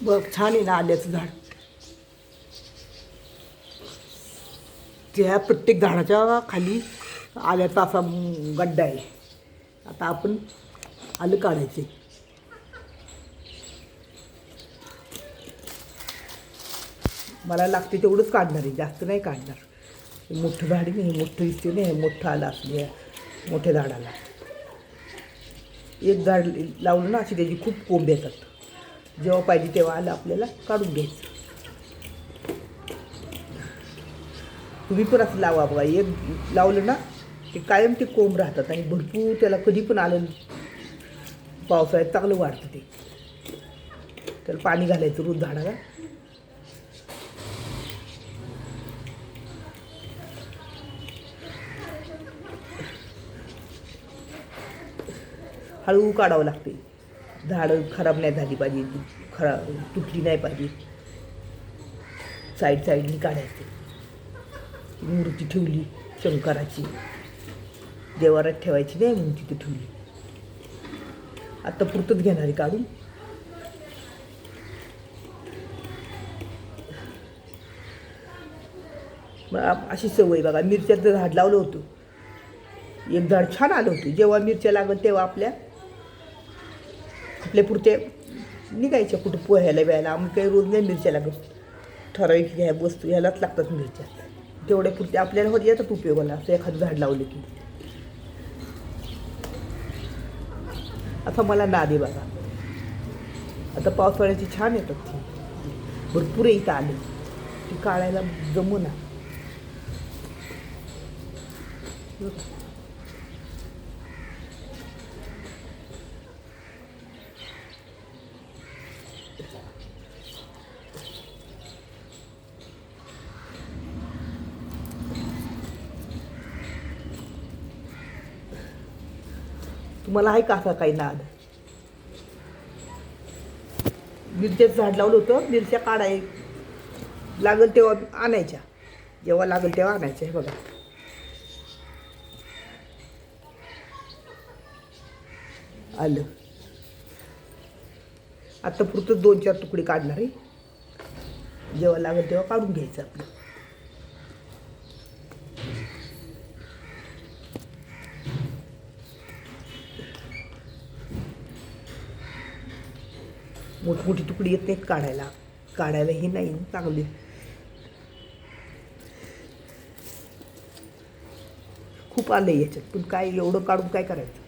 बघ छान आहे ना आल्याचं झाड. त्या प्रत्येक झाडाच्या खाली आल्याचा असा गड्डा आहे. आता आपण आलं काढायचे. मला लागते तेवढंच काढणार आहे, जास्त नाही काढणार. मोठं झाड नाही, मोठं दिसते नाही, मोठं आलं असले मोठ्या झाडाला. एक झाड लावलं ना अशी त्याची खूप कोंब येतात. जेव्हा पाहिजे तेव्हा आलं आपल्याला काढून घ्यायचं. तुम्ही पण असं लावा बघा. एक लावलं ना ते कायम ते कोंब राहतात आणि भरपूर त्याला कधी पण आलं पावसाळ्यात चांगलं वाढतं ते. त्याला पाणी घालायचं रोज झाडाला. हळू काढावं लागते. झाडं खराब नाही झाली पाहिजे, तुटली नाही पाहिजे. साईडनी काढायचे. मूर्ती ठेवली शंकराची, देवारात ठेवायची नाही म्हणून तिथे ठेवली. आता पुरतच घेणारी काढून. अशी सवय बघा. मिरच्याचं झाड लावलं होतं, एक झाड छान आलं होतं. जेव्हा मिरच्या लागत तेव्हा आपल्या पुरते निघायच्या कुठं पोह्याला बिहायला. आम्ही काही रोज नाही मिरच्या लागत. ठराविक ह्या वस्तू ह्यालाच लागतात मिरच्या. तेवढ्या पुरते आपल्याला होत येतात उपयोगाला. असं एखादं झाड लावलं की. असं मला नाद आहे बघा. आता पावसाळ्याची छान येतात ती. भरपूर इथं आले, ती काढायला जमूना. तुम्हाला आहे का असा काही नाद? मिरच्याचं झाड लावलं होतं. मिरच्या काढाय लागल तेव्हा आणायच्या, जेव्हा लागल तेव्हा आणायच्या. हे बघा आलं. आता पुरतं 2-4 तुकडे काढणार आहे. जेव्हा लागेल तेव्हा काढून घ्यायचं आपलं. मोठमोठी तुकडी येत नाहीत काढायला हे नाही चांगली. खूप आलं याच्यात, पण काय एवढं काढून काय करायचं.